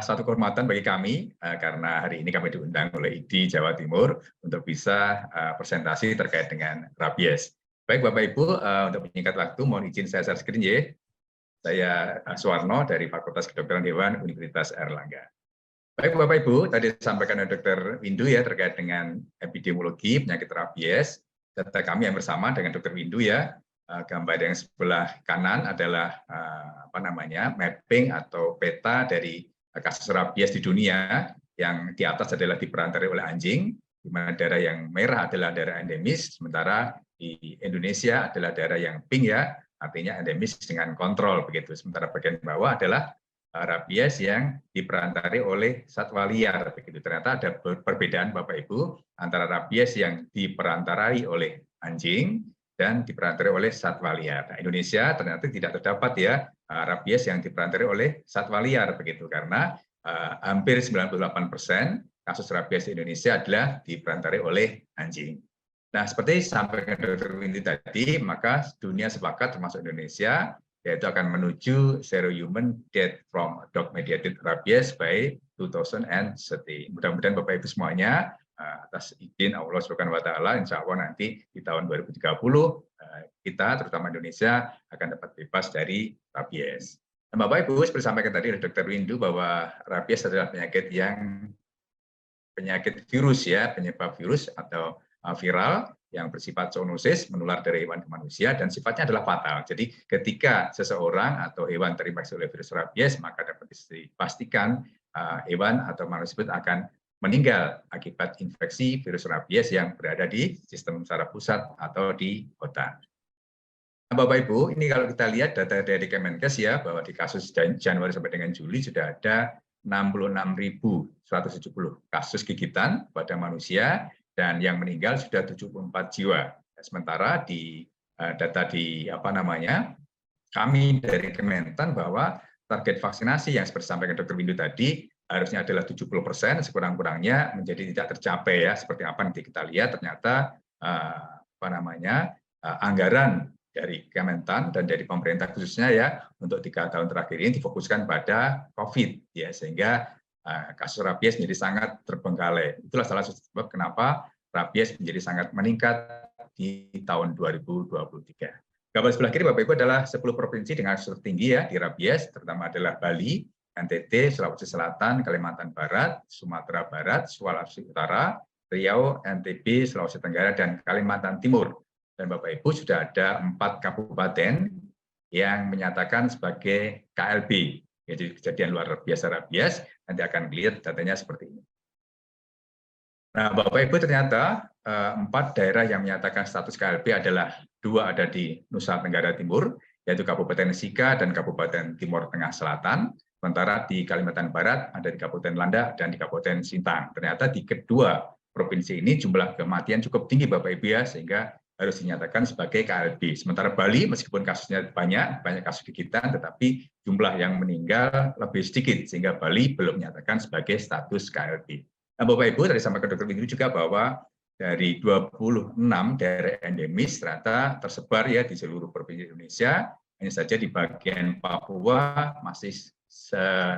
satu kehormatan bagi kami karena hari ini kami diundang oleh IDI Jawa Timur untuk bisa presentasi terkait dengan rabies. Baik Bapak Ibu, untuk menyingkat waktu mohon izin saya share screen ya. Saya Suwarno dari Fakultas Kedokteran Hewan Universitas Airlangga. Baik Bapak Ibu, tadi disampaikan oleh Dr. Windu ya terkait dengan epidemiologi penyakit rabies. Data kami yang bersama dengan Dr. Windu ya. Gambar yang sebelah kanan adalah mapping atau peta dari kasus rabies di dunia, yang di atas adalah diperantarai oleh anjing, di mana daerah yang merah adalah daerah endemis, sementara di Indonesia adalah daerah yang pink ya, artinya endemis dengan kontrol begitu. Sementara bagian bawah adalah rabies yang diperantarai oleh satwa liar begitu. Ternyata ada perbedaan Bapak Ibu antara rabies yang diperantarai oleh anjing dan diperantarai oleh satwa liar. Nah, Indonesia ternyata tidak terdapat ya rabies yang diperantarai oleh satwa liar begitu, karena hampir 98% kasus rabies di Indonesia adalah diperantarai oleh anjing. Nah, seperti sampaikan Dr. Windy tadi, maka dunia sepakat termasuk Indonesia yaitu akan menuju zero human death from dog mediated rabies by 2030. Mudah-mudahan Bapak Ibu semuanya atas izin Allah Subhanahu wa taala, insya Allah nanti di tahun 2030 kita terutama Indonesia akan dapat bebas dari rabies. Nah, Bapak Ibu, seperti disampaikan tadi oleh Dr. Windu bahwa rabies adalah penyakit virus ya, penyebab virus atau viral yang bersifat zoonosis, menular dari hewan ke manusia, dan sifatnya adalah fatal. Jadi ketika seseorang atau hewan terinfeksi oleh virus rabies, maka dapat dipastikan hewan atau manusia akan meninggal akibat infeksi virus rabies yang berada di sistem saraf pusat atau di otak. Nah, Bapak Ibu, ini kalau kita lihat data dari Kemenkes ya, bahwa di kasus Januari sampai dengan Juli sudah ada 66.170 kasus gigitan pada manusia, dan yang meninggal sudah 74 jiwa. Sementara di data di kami dari Kementan bahwa target vaksinasi yang seperti disampaikan Dr. Windu tadi harusnya adalah 70%, sekurang-kurangnya menjadi tidak tercapai ya. Seperti apa nanti kita lihat, ternyata anggaran dari Kementan dan dari pemerintah khususnya ya untuk 3 tahun terakhir ini difokuskan pada COVID ya, sehingga kasus rabies menjadi sangat terbengkalai. Itulah salah satu sebab kenapa rabies menjadi sangat meningkat di tahun 2023. Gambar sebelah kiri Bapak Ibu adalah 10 provinsi dengan kasus tertinggi ya di rabies, terutama adalah Bali, NTT, Sulawesi Selatan, Kalimantan Barat, Sumatera Barat, Sulawesi Utara, Riau, NTB, Sulawesi Tenggara, dan Kalimantan Timur. Dan Bapak Ibu sudah ada 4 kabupaten yang menyatakan sebagai KLB, yaitu kejadian luar biasa rabies. Nanti akan lihat datanya seperti ini. Nah, Bapak Ibu, ternyata 4 daerah yang menyatakan status KLB adalah 2 ada di Nusa Tenggara Timur, yaitu Kabupaten Sika dan Kabupaten Timur Tengah Selatan. Sementara di Kalimantan Barat ada di Kabupaten Landak dan di Kabupaten Sintang. Ternyata di kedua provinsi ini jumlah kematian cukup tinggi Bapak Ibu ya, sehingga harus dinyatakan sebagai KLB. Sementara Bali meskipun kasusnya banyak kasus gigitan, tetapi jumlah yang meninggal lebih sedikit, sehingga Bali belum menyatakan sebagai status KLB. Nah, Bapak Ibu, tadi sampaikan Dr. Windu juga bahwa dari 26 daerah endemis ternyata tersebar ya di seluruh provinsi Indonesia, hanya saja di bagian Papua masih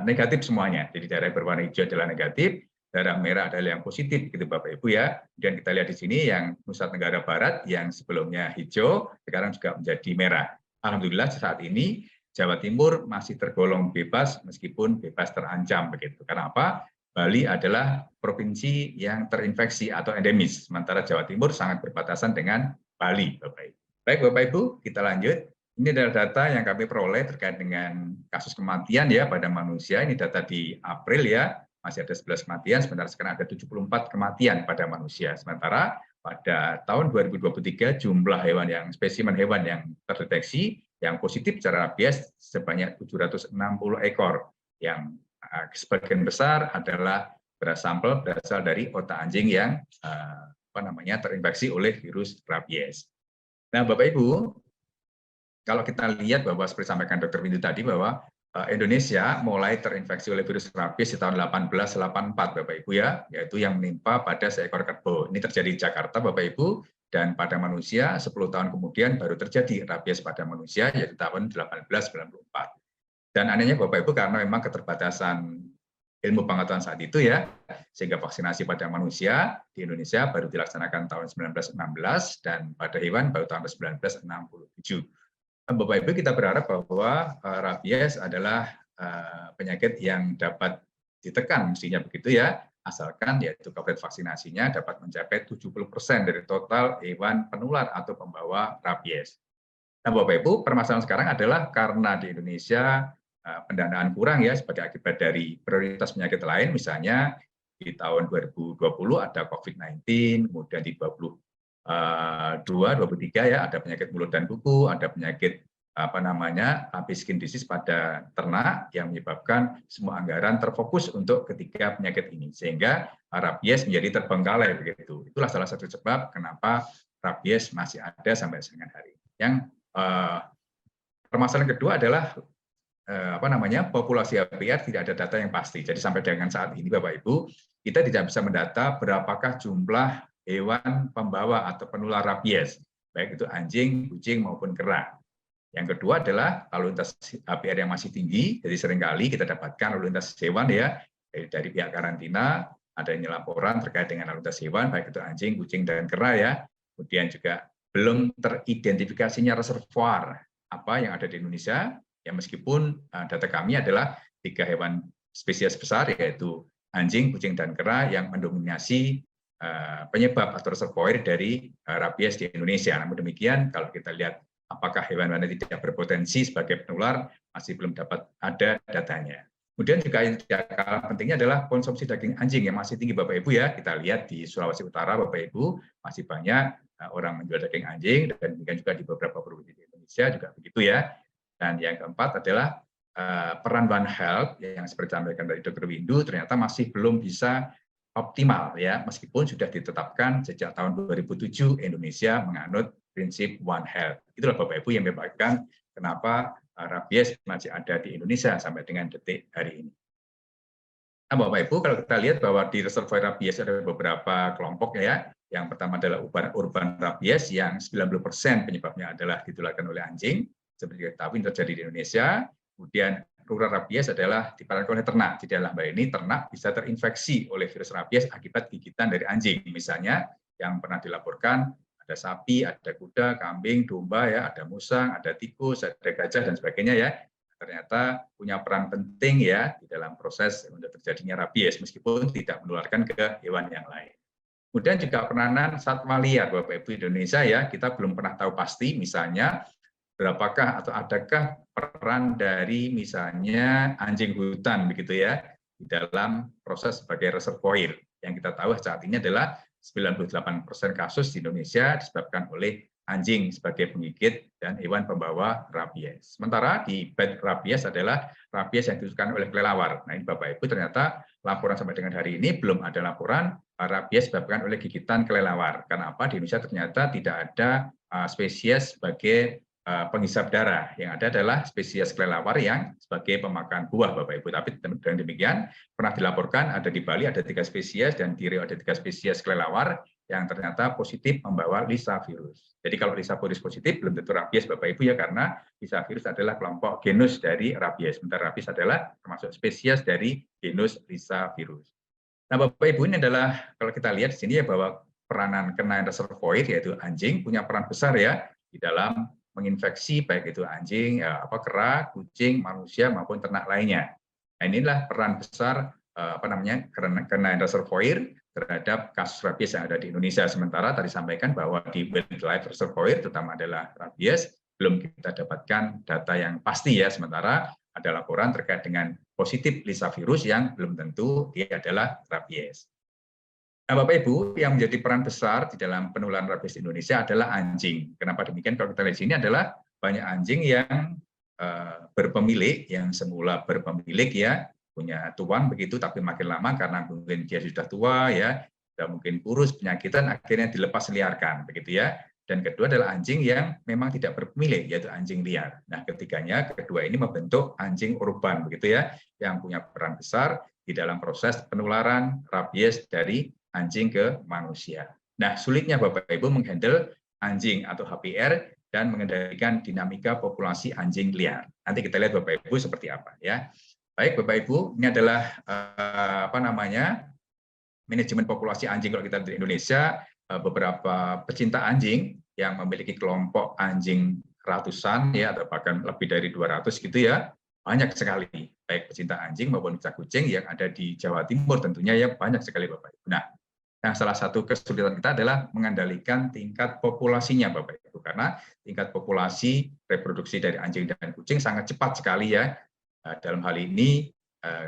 negatif semuanya. Jadi daerah berwarna hijau adalah negatif, daerah merah adalah yang positif, gitu Bapak Ibu ya. Dan kita lihat di sini yang Nusa Tenggara Barat yang sebelumnya hijau, sekarang juga menjadi merah. Alhamdulillah saat ini Jawa Timur masih tergolong bebas meskipun bebas terancam begitu. Karena apa? Bali adalah provinsi yang terinfeksi atau endemis, sementara Jawa Timur sangat berbatasan dengan Bali, Bapak Ibu. Baik Bapak Ibu, kita lanjut. Ini adalah data yang kami peroleh terkait dengan kasus kematian ya pada manusia. Ini data di April ya, masih ada 11 kematian, sementara sekarang ada 74 kematian pada manusia. Sementara pada tahun 2023 jumlah spesimen hewan yang terdeteksi yang positif secara rabies sebanyak 760 ekor, yang sebagian besar adalah sampel berasal dari otak anjing yang terinfeksi oleh virus rabies. Nah, Bapak Ibu, kalau kita lihat bahwa seperti sampaikan Dr. Windu tadi bahwa Indonesia mulai terinfeksi oleh virus rabies di tahun 1884, Bapak Ibu ya, yaitu yang menimpa pada seekor kerbau. Ini terjadi di Jakarta, Bapak Ibu, dan pada manusia 10 tahun kemudian baru terjadi rabies pada manusia, yaitu tahun 1894. Dan anehnya Bapak Ibu, karena memang keterbatasan ilmu pengetahuan saat itu ya, sehingga vaksinasi pada manusia di Indonesia baru dilaksanakan tahun 1916 dan pada hewan baru tahun 1967. Bapak Ibu, kita berharap bahwa rabies adalah penyakit yang dapat ditekan mestinya begitu ya, asalkan yaitu coverage vaksinasinya dapat mencapai 70% dari total hewan penular atau pembawa rabies. Nah, Bapak Ibu, permasalahan sekarang adalah karena di Indonesia pendanaan kurang ya sebagai akibat dari prioritas penyakit lain, misalnya di tahun 2020 ada COVID-19, kemudian di 2023 ya ada penyakit mulut dan kuku, ada penyakit skin disease pada ternak yang menyebabkan semua anggaran terfokus untuk ketiga penyakit ini, sehingga rabies menjadi terbengkalai begitu. Itulah salah satu sebab kenapa rabies masih ada sampai dengan hari ini. Yang permasalahan kedua adalah populasi HPR tidak ada data yang pasti. Jadi sampai dengan saat ini Bapak Ibu, kita tidak bisa mendata berapakah jumlah hewan pembawa atau penular rabies, baik itu anjing, kucing maupun kera. Yang kedua adalah lalu lintas HPR yang masih tinggi, jadi seringkali kita dapatkan lalu lintas hewan ya dari pihak karantina, adanya laporan terkait dengan lalu lintas hewan, baik itu anjing, kucing, dan kera ya. Kemudian juga belum teridentifikasinya reservoir apa yang ada di Indonesia, ya meskipun data kami adalah 3 hewan spesies besar, yaitu anjing, kucing, dan kera yang mendominasi penyebab atau reservoir dari rabies di Indonesia. Namun demikian, kalau kita lihat apakah hewan mana tidak berpotensi sebagai penular, masih belum dapat ada datanya. Kemudian juga yang tidak kalah pentingnya adalah konsumsi daging anjing yang masih tinggi Bapak Ibu ya. Kita lihat di Sulawesi Utara Bapak Ibu masih banyak orang menjual daging anjing, dan demikian juga di beberapa provinsi di Indonesia juga begitu ya. Dan yang keempat adalah peran One Health yang seperti disampaikan dari Dr. Windu ternyata masih belum bisa optimal ya, meskipun sudah ditetapkan sejak tahun 2007 Indonesia menganut prinsip One Health. Itulah Bapak Ibu yang menyebabkan kenapa rabies masih ada di Indonesia sampai dengan detik hari ini. Nah, Bapak Ibu, kalau kita lihat bahwa di reservoir rabies ada beberapa kelompok ya. Yang pertama adalah urban rabies yang 90% penyebabnya adalah ditularkan oleh anjing, seperti kita tahu terjadi di Indonesia. Kemudian rural rabies adalah diperankan oleh ternak. Di dalam hal ini ternak bisa terinfeksi oleh virus rabies akibat gigitan dari anjing. Misalnya yang pernah dilaporkan ada sapi, ada kuda, kambing, domba ya, ada musang, ada tikus, ada gajah dan sebagainya ya. Ternyata punya peran penting ya di dalam proses untuk terjadinya rabies meskipun tidak menularkan ke hewan yang lain. Kemudian juga peranan satwa liar Bapak Ibu Indonesia ya, kita belum pernah tahu pasti misalnya berapakah atau adakah peran dari misalnya anjing hutan begitu ya di dalam proses sebagai reservoir. Yang kita tahu saat ini adalah 98% kasus di Indonesia disebabkan oleh anjing sebagai penggigit dan hewan pembawa rabies. Sementara di bad rabies adalah rabies yang ditularkan oleh kelelawar. Nah ini Bapak Ibu ternyata laporan sampai dengan hari ini belum ada laporan rabies disebabkan oleh gigitan kelelawar. Karena apa? Di Indonesia ternyata tidak ada spesies sebagai penghisap darah. Yang ada adalah spesies kelelawar yang sebagai pemakan buah Bapak Ibu. Tapi dengan demikian pernah dilaporkan ada di Bali ada 3 spesies dan di Riau ada 3 spesies kelelawar yang ternyata positif membawa Lissa virus. Jadi kalau Lissa virus positif belum tentu rabies Bapak Ibu ya, karena Lissa virus adalah kelompok genus dari rabies. Sementara rabies adalah termasuk spesies dari genus Lissa virus. Nah Bapak Ibu, ini adalah kalau kita lihat di sini ya bahwa peranan kenaian reservoir yaitu anjing punya peran besar ya di dalam menginfeksi baik itu anjing, kera, kucing, manusia maupun ternak lainnya. Nah inilah peran besar kenaian reservoir terhadap kasus rabies yang ada di Indonesia. Sementara tadi sampaikan bahwa di wildlife reservoir terutama adalah rabies belum kita dapatkan data yang pasti ya. Sementara ada laporan terkait dengan positif Lissa virus yang belum tentu dia adalah rabies. Nah, Bapak Ibu, yang menjadi peran besar di dalam penularan rabies di Indonesia adalah anjing. Kenapa demikian? Kalau kita lihat di sini adalah banyak anjing yang berpemilik, yang semula berpemilik ya, punya tuan begitu, tapi makin lama karena mungkin dia sudah tua ya, sudah mungkin kurus, penyakitan, akhirnya dilepas liarkan begitu ya. Dan kedua adalah anjing yang memang tidak berpemilik, yaitu anjing liar. Nah, kedua ini membentuk anjing urban begitu ya, yang punya peran besar di dalam proses penularan rabies dari anjing ke manusia. Nah, sulitnya Bapak Ibu menghandle anjing atau HPR dan mengendalikan dinamika populasi anjing liar. Nanti kita lihat Bapak Ibu seperti apa ya. Baik Bapak Ibu, ini adalah manajemen populasi anjing kalau kita di Indonesia, beberapa pecinta anjing yang memiliki kelompok anjing ratusan ya atau bahkan lebih dari 200 gitu ya. Banyak sekali baik pecinta anjing maupun pecinta kucing yang ada di Jawa Timur tentunya ya banyak sekali Bapak Ibu. Nah, salah satu kesulitan kita adalah mengendalikan tingkat populasinya Bapak Ibu karena tingkat populasi reproduksi dari anjing dan kucing sangat cepat sekali ya. Dalam hal ini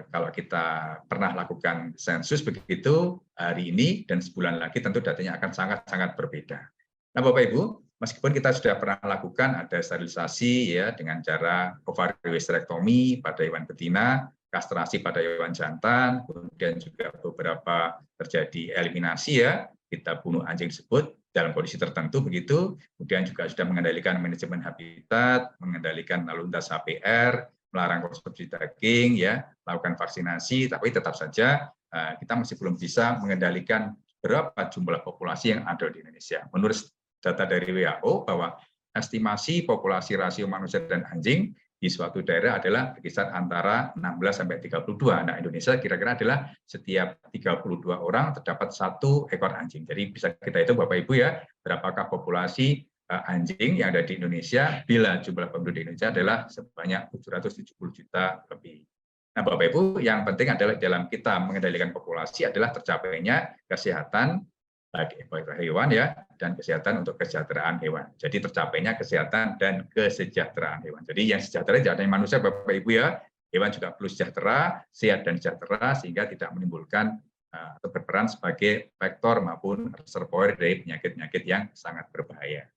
kalau kita pernah lakukan sensus begitu hari ini dan sebulan lagi tentu datanya akan sangat-sangat berbeda. Nah, Bapak Ibu, meskipun kita sudah pernah lakukan ada sterilisasi ya dengan cara ovariohisterektomi pada hewan betina, kastrasi pada hewan jantan, kemudian juga beberapa terjadi eliminasi ya, kita bunuh anjing tersebut dalam kondisi tertentu begitu, kemudian juga sudah mengendalikan manajemen habitat, mengendalikan lalu lintas HPR, melarang konsumsi daging, ya, melakukan vaksinasi, tapi tetap saja kita masih belum bisa mengendalikan berapa jumlah populasi yang ada di Indonesia. Menurut data dari WHO bahwa estimasi populasi rasio manusia dan anjing di suatu daerah adalah berkisar antara 16 sampai 32. Nah, Indonesia kira-kira adalah setiap 32 orang terdapat 1 ekor anjing. Jadi bisa kita hitung Bapak Ibu ya, berapakah populasi anjing yang ada di Indonesia bila jumlah penduduk di Indonesia adalah sebanyak 770 juta lebih. Nah, Bapak Ibu, yang penting adalah dalam kita mengendalikan populasi adalah tercapainya kesehatan bagi hewan ya dan kesehatan untuk kesejahteraan hewan. Jadi tercapainya kesehatan dan kesejahteraan hewan. Jadi yang sejahtera tidak hanya manusia Bapak Ibu ya, hewan juga perlu sejahtera, sehat dan sejahtera sehingga tidak menimbulkan atau berperan sebagai vektor maupun reservoir dari penyakit-penyakit yang sangat berbahaya.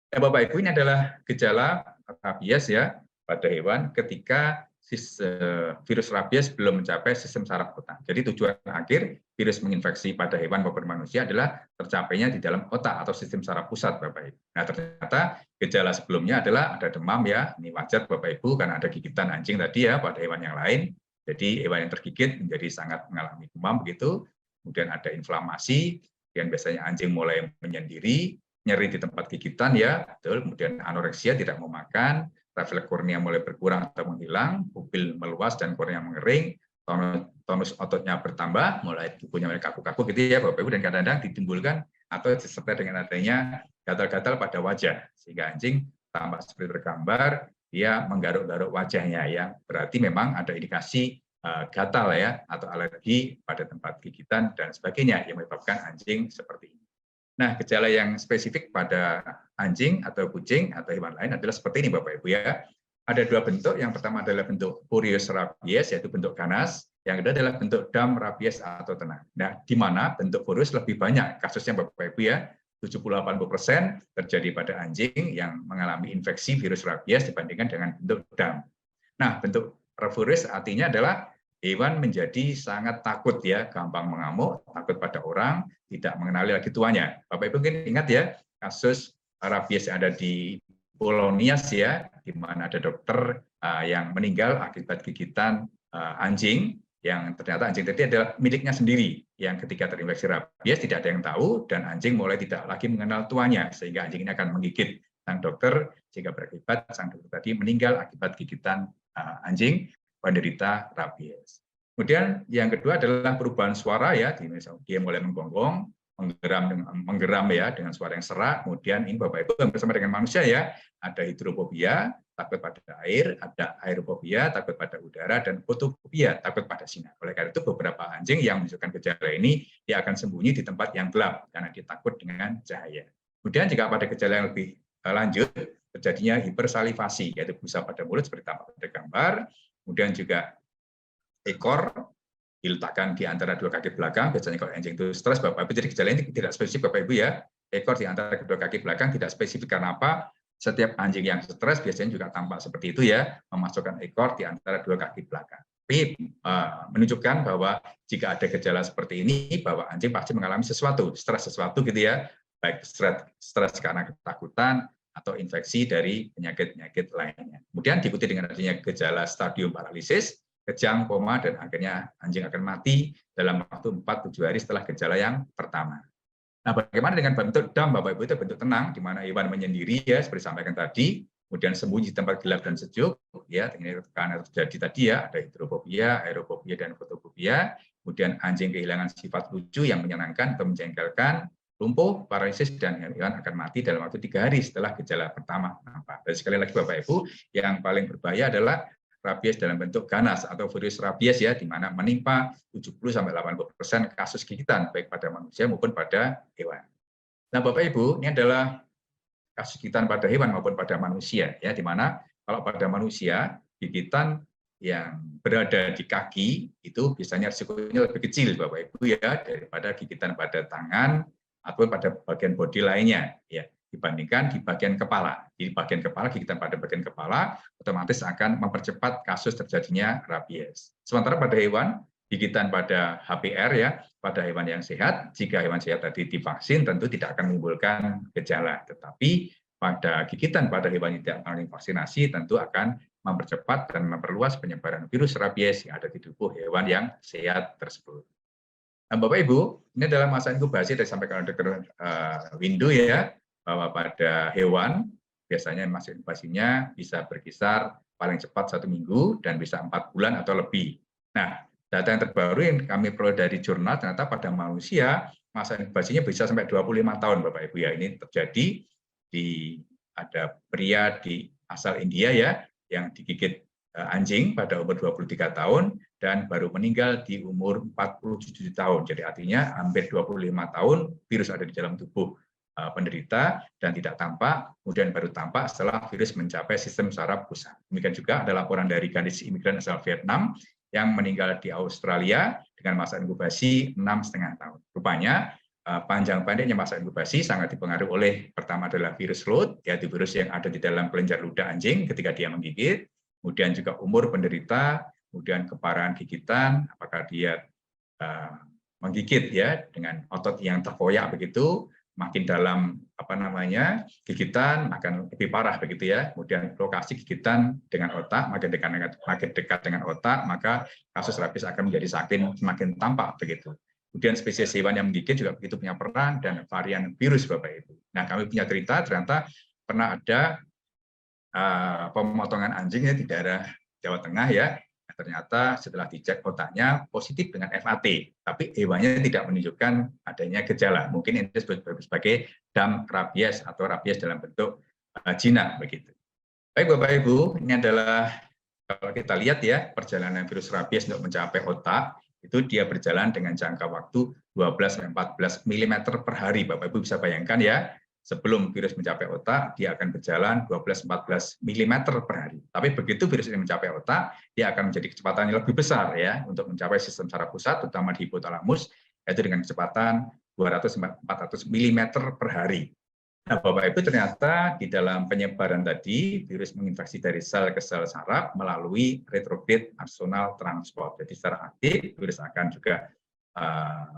Nah, Bapak Ibu, ini adalah gejala rabies ya pada hewan ketika virus rabies belum mencapai sistem saraf otak. Jadi tujuan akhir virus menginfeksi pada hewan maupun manusia adalah tercapainya di dalam otak atau sistem saraf pusat, Bapak Ibu. Nah, ternyata gejala sebelumnya adalah ada demam ya, ini wajar Bapak Ibu karena ada gigitan anjing tadi ya pada hewan yang lain. Jadi hewan yang tergigit menjadi sangat mengalami demam begitu. Kemudian ada inflamasi, kemudian biasanya anjing mulai menyendiri, nyeri di tempat gigitan ya, betul. Kemudian anoreksia, tidak mau makan, refleks kornea mulai berkurang atau menghilang, pupil meluas dan kornea mengering, tonus ototnya bertambah, mulai tubuhnya mulai kaku-kaku gitu ya Bapak Ibu, dan kadang-kadang ditimbulkan atau disertai dengan adanya gatal-gatal pada wajah, sehingga anjing tampak seperti tergambar, dia menggaruk-garuk wajahnya ya, berarti memang ada indikasi gatal ya atau alergi pada tempat gigitan dan sebagainya yang menyebabkan anjing seperti ini. Nah, gejala yang spesifik pada anjing atau kucing atau hewan lain adalah seperti ini Bapak Ibu ya. Ada 2 bentuk, yang pertama adalah bentuk furious rabies, yaitu bentuk ganas, yang kedua adalah bentuk dam rabies atau tenang. Nah, di mana bentuk furious lebih banyak kasusnya Bapak Ibu ya, 70-80% terjadi pada anjing yang mengalami infeksi virus rabies dibandingkan dengan bentuk dam. Nah, bentuk furious artinya adalah hewan menjadi sangat takut ya, gampang mengamuk, takut pada orang, tidak mengenali lagi tuannya. Bapak Ibu mungkin ingat ya, kasus rabies yang ada di Pulau Nias ya, di mana ada dokter yang meninggal akibat gigitan anjing, yang ternyata anjing tadi adalah miliknya sendiri, yang ketika terinfeksi rabies tidak ada yang tahu, dan anjing mulai tidak lagi mengenal tuannya, sehingga anjing ini akan menggigit sang dokter, sehingga berakibat sang dokter tadi meninggal akibat gigitan anjing penderita rabies. Kemudian yang kedua adalah perubahan suara ya, dia mulai menggonggong, menggeram ya dengan suara yang serak. Kemudian ini Bapak Ibu bersama dengan manusia ya, ada hidrofobia, takut pada air, ada aerofobia, takut pada udara, dan fotofobia, takut pada sinar. Oleh karena itu beberapa anjing yang menunjukkan gejala ini dia akan sembunyi di tempat yang gelap karena dia takut dengan cahaya. Kemudian jika pada gejala yang lebih lanjut terjadinya hipersalivasi, yaitu busa pada mulut seperti tampak pada gambar. Kemudian juga ekor diletakkan di antara 2 kaki belakang, biasanya kalau anjing itu stres Bapak Ibu, jadi gejala ini tidak spesifik Bapak Ibu ya, ekor di antara kedua kaki belakang tidak spesifik karena apa? Setiap anjing yang stres biasanya juga tampak seperti itu ya, memasukkan ekor di antara 2 kaki belakang. Tapi menunjukkan bahwa jika ada gejala seperti ini, bahwa anjing pasti mengalami sesuatu, stres sesuatu gitu ya, baik stres karena ketakutan, atau infeksi dari penyakit-penyakit lainnya. Kemudian diikuti dengan adanya gejala stadium paralisis, kejang, koma, dan akhirnya anjing akan mati dalam waktu 4-7 hari setelah gejala yang pertama. Nah, bagaimana dengan bentuk dam, Bapak Ibu? Itu bentuk tenang, di mana hewan menyendiri ya, seperti disampaikan tadi, kemudian sembunyi di tempat gelap dan sejuk, ya, dengan tekanan terjadi tadi ya, ada hidrofobia, aerofobia, dan fotofobia. Kemudian anjing kehilangan sifat lucu yang menyenangkan atau menjengkelkan, lumpuh, paralisis, dan hewan akan mati dalam waktu 3 hari setelah gejala pertama nampak. Dan sekali lagi Bapak Ibu, yang paling berbahaya adalah rabies dalam bentuk ganas atau virus rabies ya, di mana menimpa 70-80% kasus gigitan baik pada manusia maupun pada hewan. Nah, Bapak Ibu, ini adalah kasus gigitan pada hewan maupun pada manusia ya, di mana kalau pada manusia gigitan yang berada di kaki itu biasanya risikonya lebih kecil Bapak Ibu ya, daripada gigitan pada tangan ataupun pada bagian bodi lainnya ya, dibandingkan di bagian kepala. Di bagian kepala, gigitan pada bagian kepala otomatis akan mempercepat kasus terjadinya rabies. Sementara pada hewan, gigitan pada HPR ya, pada hewan yang sehat, jika hewan sehat tadi divaksin tentu tidak akan menimbulkan gejala. Tetapi pada gigitan pada hewan yang tidak mengalami vaksinasi tentu akan mempercepat dan memperluas penyebaran virus rabies yang ada di tubuh hewan yang sehat tersebut. Nah, Bapak Ibu, ini adalah masa inkubasi yang disampaikan oleh Dr. Windu ya, bahwa pada hewan biasanya masa inkubasinya bisa berkisar paling cepat 1 minggu dan bisa 4 bulan atau lebih. Nah, data yang terbaru yang kami peroleh dari jurnal ternyata pada manusia masa inkubasinya bisa sampai 25 tahun Bapak Ibu ya. Ini terjadi ada pria di asal India ya yang digigit anjing pada umur 23 tahun dan baru meninggal di umur 47 tahun. Jadi artinya hampir 25 tahun virus ada di dalam tubuh penderita dan tidak tampak, kemudian baru tampak setelah virus mencapai sistem saraf pusat. Demikian juga ada laporan dari gadis imigran asal Vietnam yang meninggal di Australia dengan masa inkubasi 6,5 tahun. Rupanya panjang pendeknya masa inkubasi sangat dipengaruhi oleh pertama adalah virus load, yaitu virus yang ada di dalam kelenjar ludah anjing ketika dia menggigit, kemudian juga umur penderita, kemudian keparahan gigitan, apakah dia menggigit ya dengan otot yang terkoyak begitu, makin dalam gigitan akan lebih parah begitu ya. Kemudian lokasi gigitan dengan otak makin dekat dengan otak, maka kasus rabies akan menjadi semakin tampak begitu. Kemudian spesies hewan yang menggigit juga begitu punya peran dan varian virus Bapak Ibu. Nah, kami punya cerita ternyata pernah ada pemotongan anjingnya di daerah Jawa Tengah ya. Ternyata setelah dicek otaknya positif dengan FAT, tapi hewannya tidak menunjukkan adanya gejala. Mungkin ini disebut sebagai dam rabies atau rabies dalam bentuk jinak begitu. Baik Bapak Ibu, ini adalah kalau kita lihat ya perjalanan virus rabies untuk mencapai otak itu dia berjalan dengan jangka waktu 12-14 mm per hari. Bapak Ibu bisa bayangkan ya. Sebelum virus mencapai otak, dia akan berjalan 12-14 mm per hari. Tapi begitu virus ini mencapai otak, dia akan menjadi kecepatan yang lebih besar ya untuk mencapai sistem saraf pusat, terutama di hipotalamus, yaitu dengan kecepatan 200-400 mm per hari. Nah, Bapak Ibu ternyata di dalam penyebaran tadi, virus menginfeksi dari sel ke sel saraf melalui retrograde axonal transport. Jadi secara aktif, virus akan juga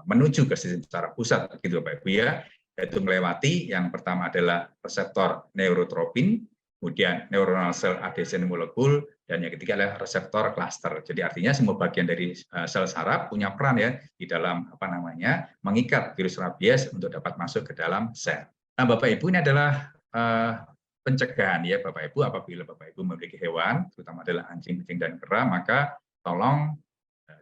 menuju ke sistem saraf pusat, gitu Bapak Ibu ya. Yaitu melewati yang pertama adalah reseptor neurotropin, kemudian neuronal cell adhesion molekul, dan yang ketiga adalah reseptor cluster. Jadi artinya semua bagian dari sel saraf punya peran ya di dalam mengikat virus rabies untuk dapat masuk ke dalam sel. Nah, Bapak Ibu ini adalah pencegahan ya Bapak Ibu apabila Bapak Ibu memiliki hewan, terutama adalah anjing, kucing, dan kera, maka tolong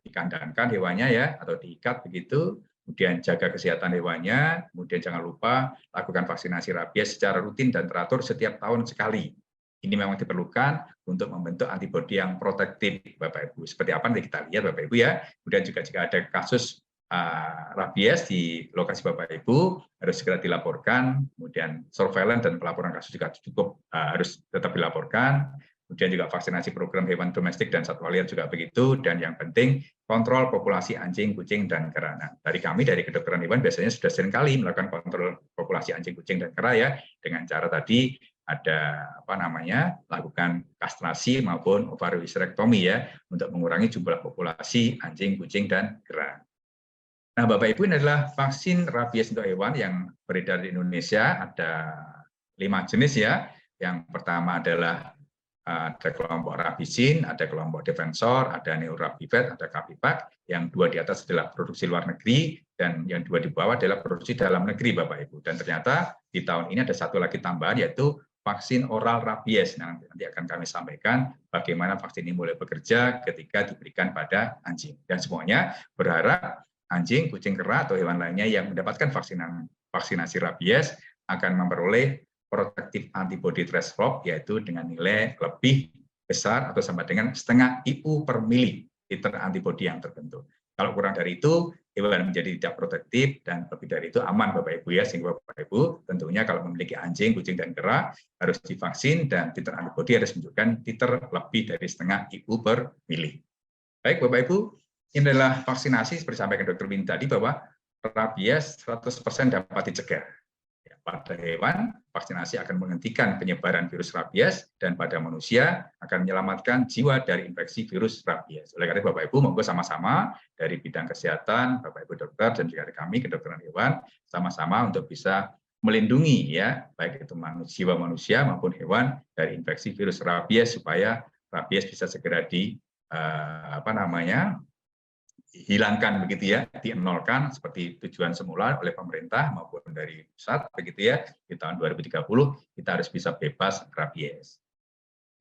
dikandangkan hewannya ya atau diikat begitu. Kemudian jaga kesehatan hewannya, kemudian jangan lupa lakukan vaksinasi rabies secara rutin dan teratur setiap tahun sekali. Ini memang diperlukan untuk membentuk antibodi yang protektif, Bapak Ibu. Seperti apa nanti kita lihat, Bapak Ibu ya. Kemudian juga jika ada kasus rabies di lokasi Bapak Ibu harus segera dilaporkan. Kemudian surveillance dan pelaporan kasus juga cukup harus tetap dilaporkan. Kemudian juga vaksinasi program hewan domestik dan satwa liar juga begitu. Dan yang penting kontrol populasi anjing, kucing, dan kera. Nah, dari kami dari kedokteran hewan biasanya sudah sering kali melakukan kontrol populasi anjing, kucing, dan kera ya dengan cara tadi ada lakukan kastrasi maupun ovariohisterektomi ya untuk mengurangi jumlah populasi anjing, kucing, dan kera. Nah, Bapak Ibu, ini adalah vaksin rabies untuk hewan yang beredar di Indonesia. Ada 5 jenis ya. Yang pertama adalah ada kelompok Rabisin, ada kelompok Defensor, ada Neurabivax, ada Capivax. Yang 2 di atas adalah produksi luar negeri, dan yang 2 di bawah adalah produksi dalam negeri, Bapak Ibu. Dan ternyata di tahun ini ada 1 lagi tambahan, yaitu vaksin oral rabies. Nah, nanti akan kami sampaikan bagaimana vaksin ini mulai bekerja ketika diberikan pada anjing. Dan semuanya berharap anjing, kucing kera, atau hewan lainnya yang mendapatkan vaksinasi rabies akan memperoleh protective antibody threshold, yaitu dengan nilai lebih besar atau sama dengan setengah IU per mili titer antibody yang terbentuk. Kalau kurang dari itu, hewan menjadi tidak protektif, dan lebih dari itu aman Bapak Ibu ya, sehingga Bapak Ibu tentunya kalau memiliki anjing, kucing, dan kera harus divaksin, dan titer antibody harus menunjukkan titer lebih dari setengah IU per mili. Baik Bapak Ibu, ini adalah vaksinasi seperti disampaikan Dr. Winnie tadi bahwa rabies 100% dapat dicegah. Pada hewan, vaksinasi akan menghentikan penyebaran virus rabies, dan pada manusia akan menyelamatkan jiwa dari infeksi virus rabies. Oleh karena itu, Bapak Ibu, monggo sama-sama dari bidang kesehatan, Bapak Ibu dokter, dan juga dari kami, kedokteran hewan, sama-sama untuk bisa melindungi ya, baik itu jiwa manusia maupun hewan dari infeksi virus rabies, supaya rabies bisa segera hilangkan begitu ya, dienolkan seperti tujuan semula oleh pemerintah maupun dari pusat begitu ya. Di tahun 2030 kita harus bisa bebas rabies.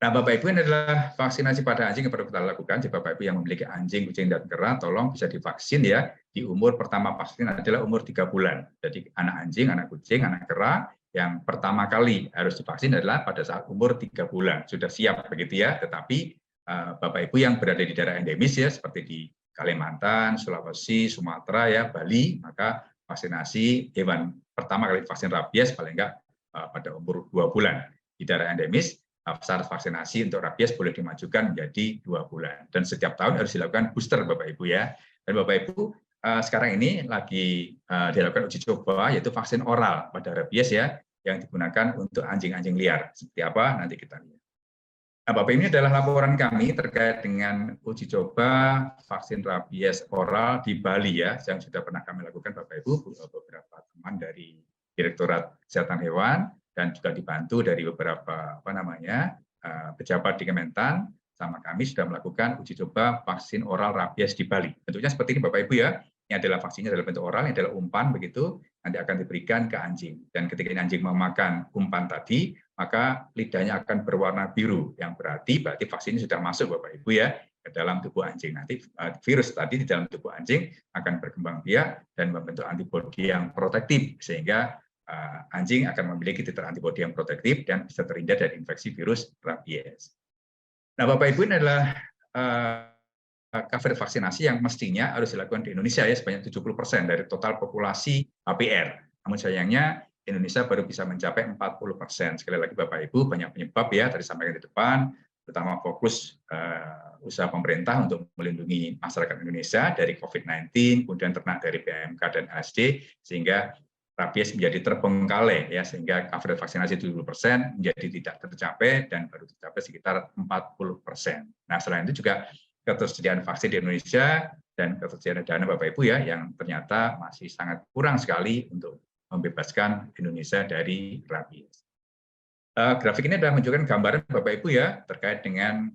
Nah, Bapak Ibu, ini adalah vaksinasi pada anjing yang perlu kita lakukan. Jadi Bapak Ibu yang memiliki anjing, kucing, dan kera, tolong bisa divaksin ya. Di umur pertama vaksin adalah umur 3 bulan. Jadi anak anjing, anak kucing, anak kera yang pertama kali harus divaksin adalah pada saat umur 3 bulan. Sudah siap begitu ya. Tetapi Bapak Ibu yang berada di daerah endemis ya, seperti di Kalimantan, Sulawesi, Sumatera, ya, Bali, maka vaksinasi hewan pertama kali vaksin rabies paling enggak pada umur 2 bulan. Di daerah endemis, syarat vaksinasi untuk rabies boleh dimajukan menjadi 2 bulan. Dan setiap tahun harus dilakukan booster, Bapak Ibu ya. Dan Bapak Ibu, sekarang ini lagi dilakukan uji coba, yaitu vaksin oral pada rabies ya, yang digunakan untuk anjing-anjing liar. Seperti apa? Nanti kita lihat. Nah, Bapak, ini adalah laporan kami terkait dengan uji coba vaksin rabies oral di Bali ya, yang sudah pernah kami lakukan Bapak Ibu, beberapa teman dari Direktorat Kesehatan Hewan, dan juga dibantu dari beberapa pejabat di Kementan, sama kami sudah melakukan uji coba vaksin oral rabies di Bali. Tentunya seperti ini Bapak Ibu ya, ini adalah vaksinnya dalam bentuk oral, ini adalah umpan begitu, nanti akan diberikan ke anjing. Dan ketika anjing memakan umpan tadi, maka lidahnya akan berwarna biru, yang berarti vaksin ini sudah masuk Bapak Ibu ya ke dalam tubuh anjing. Nanti virus tadi di dalam tubuh anjing akan berkembang biak dan membentuk antibodi yang protektif, sehingga anjing akan memiliki titer antibodi yang protektif dan bisa terhindar dari infeksi virus rabies. Nah, Bapak Ibu, ini adalah cover vaksinasi yang mestinya harus dilakukan di Indonesia ya, sebanyak 70% dari total populasi HPR. Namun sayangnya Indonesia baru bisa mencapai 40%. Sekali lagi Bapak Ibu, banyak penyebab ya, tadi sampaikan di depan, terutama fokus usaha pemerintah untuk melindungi masyarakat Indonesia dari COVID-19, kemudian ternak dari PMK dan LSD, sehingga rabies menjadi terbengkalai ya, sehingga coverage vaksinasi 70% menjadi tidak tercapai dan baru tercapai sekitar 40%. Nah, selain itu juga ketersediaan vaksin di Indonesia dan ketersediaan dana Bapak Ibu ya, yang ternyata masih sangat kurang sekali untuk membebaskan Indonesia dari rabies. Grafik ini adalah menunjukkan gambaran Bapak Ibu ya terkait dengan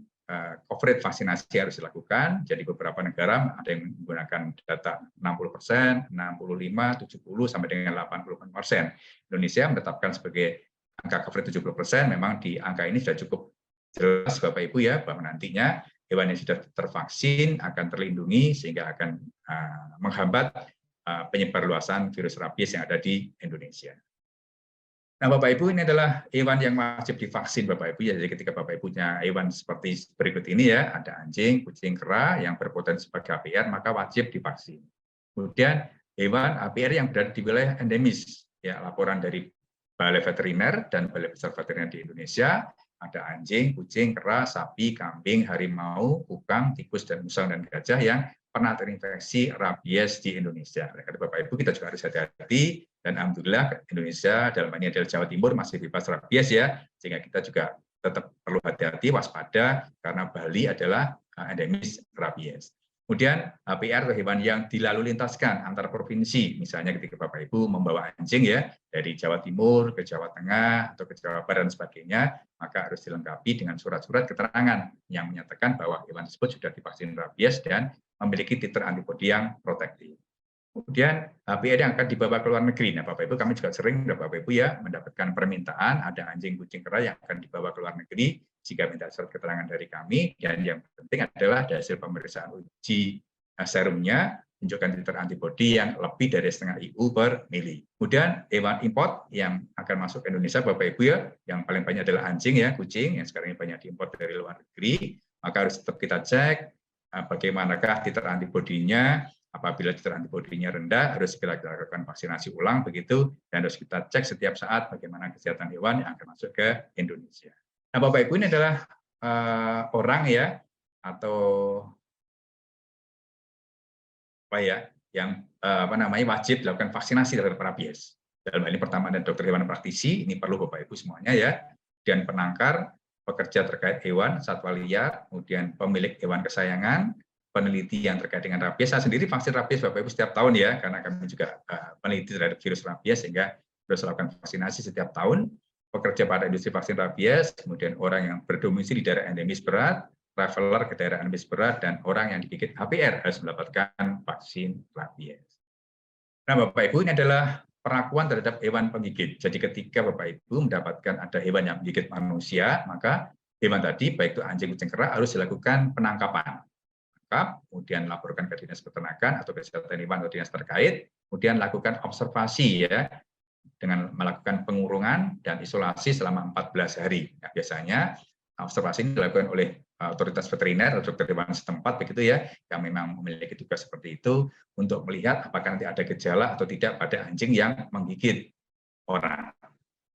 coverage vaksinasi harus dilakukan. Jadi beberapa negara ada yang menggunakan data 60%, 65%, 70% sampai dengan 80%. Indonesia menetapkan sebagai angka coverage 70%. Memang di angka ini sudah cukup jelas Bapak Ibu ya, bahwa nantinya hewan yang sudah tervaksin akan terlindungi sehingga akan menghambat penyebar luasan virus rabies yang ada di Indonesia. Nah, Bapak Ibu, ini adalah hewan yang wajib divaksin Bapak Ibu ya. Jadi ketika Bapak Ibu punya hewan seperti berikut ini ya, ada anjing, kucing, kera yang berpotensi sebagai HPR, maka wajib divaksin. Kemudian hewan HPR yang berada di wilayah endemis, ya, laporan dari Balai Veteriner dan Balai Besar Veteriner di Indonesia, ada anjing, kucing, kera, sapi, kambing, harimau, kukang, tikus, dan musang dan gajah yang pernah terinfeksi rabies di Indonesia. Karena Bapak Ibu, kita juga harus hati-hati, dan alhamdulillah Indonesia dalam ini adalah Jawa Timur masih bebas rabies ya, sehingga kita juga tetap perlu hati-hati, waspada, karena Bali adalah endemis rabies. Kemudian HPR atau hewan yang dilalu lintaskan antar provinsi, misalnya ketika Bapak Ibu membawa anjing ya dari Jawa Timur ke Jawa Tengah atau ke Jawa Barat dan sebagainya, maka harus dilengkapi dengan surat-surat keterangan yang menyatakan bahwa hewan tersebut sudah divaksin rabies dan memiliki titer antibodi yang protektif. Kemudian HPR yang akan dibawa ke luar negeri. Nah, Bapak Ibu, kami juga sering Bapak Ibu ya mendapatkan permintaan ada anjing kucing kera yang akan dibawa ke luar negeri jika minta surat keterangan dari kami. Dan yang penting adalah hasil pemeriksaan uji serumnya menunjukkan titer antibodi yang lebih dari setengah IU per mili. Kemudian hewan import yang akan masuk ke Indonesia, Bapak Ibu ya, yang paling banyak adalah anjing ya, kucing yang sekarang ini banyak diimpor dari luar negeri, maka harus tetap kita cek bagaimanakah titer antibodinya. Apabila titer antibodinya rendah, harus kita lakukan vaksinasi ulang begitu, dan harus kita cek setiap saat bagaimana kesehatan hewan yang akan masuk ke Indonesia. Nah, Bapak Ibu, ini adalah orang ya atau apa ya yang wajib dilakukan vaksinasi terhadap rabies. Dalam hal ini pertama ada dokter hewan praktisi, ini perlu Bapak Ibu semuanya ya, dan penangkar, pekerja terkait hewan, satwa liar, kemudian pemilik hewan kesayangan, peneliti yang terkait dengan rabies. Saya sendiri vaksin rabies Bapak Ibu setiap tahun ya, karena kami juga peneliti terhadap virus rabies sehingga harus melakukan vaksinasi setiap tahun. Pekerja pada industri vaksin rabies, kemudian orang yang berdomisili di daerah endemis berat, traveler ke daerah endemis berat, dan orang yang digigit HPR harus mendapatkan vaksin rabies. Nah, Bapak Ibu, ini adalah perlakuan terhadap hewan penggigit. Jadi ketika Bapak Ibu mendapatkan ada hewan yang menggigit manusia, maka hewan tadi, baik itu anjing, kucing, kera, harus dilakukan penangkapan. Kemudian laporkan ke dinas peternakan atau kesehatan hewan atau dinas terkait, kemudian lakukan observasi ya dengan melakukan pengurungan dan isolasi selama 14 hari. Nah, biasanya observasi ini dilakukan oleh otoritas veteriner atau dokter hewan setempat begitu ya, yang memang memiliki tugas seperti itu untuk melihat apakah nanti ada gejala atau tidak pada anjing yang menggigit orang.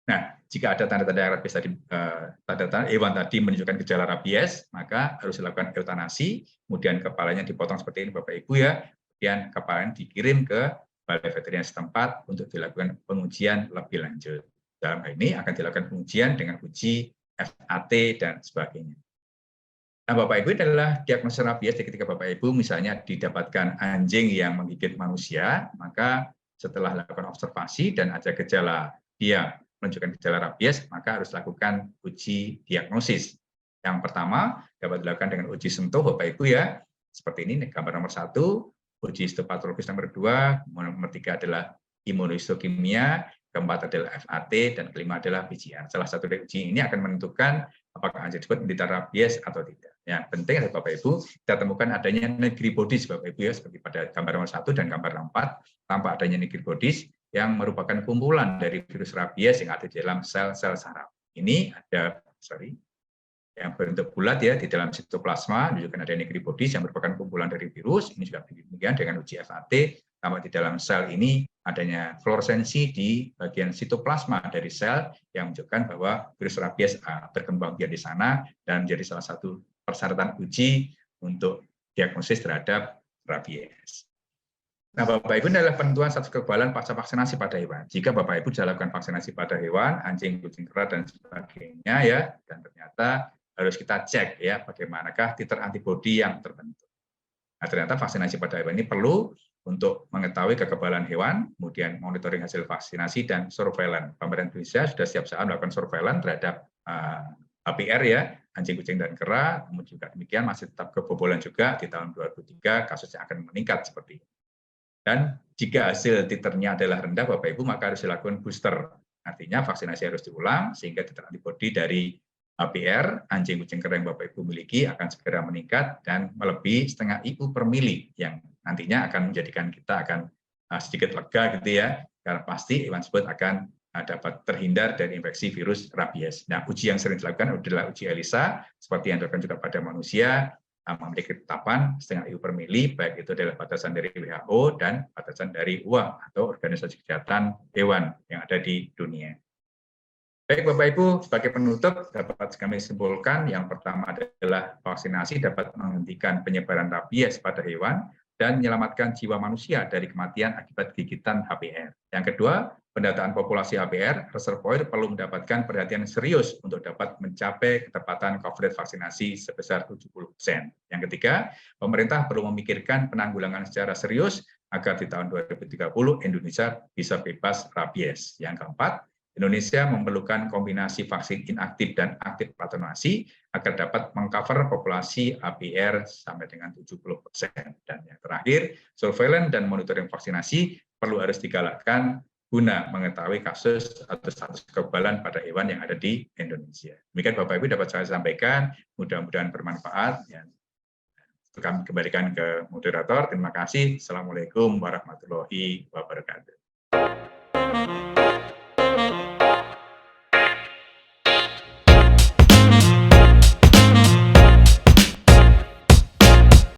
Nah, jika ada tanda-tanda rabies tadi, tanda-tanda hewan tadi menunjukkan gejala rabies, maka harus dilakukan eutanasi, kemudian kepalanya dipotong seperti ini Bapak Ibu ya, kemudian kepalanya dikirim ke balai veteriner setempat untuk dilakukan pengujian lebih lanjut. Dalam hal ini akan dilakukan pengujian dengan uji FAT dan sebagainya. Nah, Bapak Ibu, adalah diagnosa rabies ketika Bapak Ibu misalnya didapatkan anjing yang menggigit manusia, maka setelah lakukan observasi dan ada gejala dia menunjukkan gejala rabies, maka harus lakukan uji diagnosis. Yang pertama dapat dilakukan dengan uji sentuh Bapak Ibu ya, seperti ini gambar nomor 1, uji histopatologis nomor 2, nomor 3 adalah imunohistokimia, keempat adalah FAT, dan kelima adalah PCR. Salah satu dari uji ini akan menentukan apakah anjing tersebut menderita rabies atau tidak. Yang penting adalah Bapak Ibu, kita temukan adanya negri bodies Bapak Ibu ya, seperti pada gambar nomor 1 dan gambar 4, tampak adanya negri bodies yang merupakan kumpulan dari virus rabies yang ada di dalam sel-sel saraf. Ini ada, yang berbentuk bulat ya di dalam sitoplasma, menunjukkan adanya negri bodies yang merupakan kumpulan dari virus. Ini juga demikian dengan uji FAT, tampak di dalam sel ini adanya fluoresensi di bagian sitoplasma dari sel yang menunjukkan bahwa virus rabies berkembang biak di sana dan menjadi salah satu persyaratan uji untuk diagnosis terhadap rabies. Nah, Bapak Ibu, ini adalah penentuan status kekebalan pasca vaksinasi pada hewan. Jika Bapak Ibu sudah lakukan vaksinasi pada hewan, anjing, kucing, kera, dan sebagainya ya, dan ternyata harus kita cek ya bagaimanakah titer antibodi yang terbentuk. Nah, ternyata vaksinasi pada hewan ini perlu untuk mengetahui kekebalan hewan, kemudian monitoring hasil vaksinasi dan surveillance. Pemerintah Indonesia sudah siap saat melakukan surveillance terhadap HPR ya, anjing, kucing, dan kera. Kemudian juga demikian masih tetap kebobolan juga di tahun 2003 kasusnya akan meningkat seperti ini. Dan jika hasil titernya adalah rendah, Bapak Ibu, maka harus dilakukan booster. Artinya vaksinasi harus diulang sehingga titer antibodi dari HPR, anjing, kucing, kera yang Bapak Ibu miliki akan segera meningkat dan melebihi setengah IU per mili yang nantinya akan menjadikan kita akan sedikit lega gitu ya, karena pasti hewan tersebut akan dapat terhindar dari infeksi virus rabies. Nah, uji yang sering dilakukan adalah uji ELISA, seperti yang dilakukan juga pada manusia, memiliki ketetapan setengah IU per mili, baik itu adalah batasan dari WHO dan batasan dari UA atau Organisasi Kesehatan Hewan yang ada di dunia. Baik Bapak Ibu, sebagai penutup dapat kami simpulkan yang pertama adalah vaksinasi dapat menghentikan penyebaran rabies pada hewan dan menyelamatkan jiwa manusia dari kematian akibat gigitan HPR. Yang kedua, pendataan populasi HPR reservoir perlu mendapatkan perhatian serius untuk dapat mencapai ketepatan coverage vaksinasi sebesar 70%. Yang ketiga, pemerintah perlu memikirkan penanggulangan secara serius agar di tahun 2030 Indonesia bisa bebas rabies. Yang keempat, Indonesia memerlukan kombinasi vaksin inaktif dan aktif patronasi agar dapat mengcover populasi ABR sampai dengan 70%. Dan yang terakhir, surveillance dan monitoring vaksinasi harus digalakkan guna mengetahui kasus atau status kekebalan pada hewan yang ada di Indonesia. Demikian Bapak Ibu dapat saya sampaikan, mudah-mudahan bermanfaat. Kami kembalikan ke moderator. Terima kasih. Assalamualaikum warahmatullahi wabarakatuh.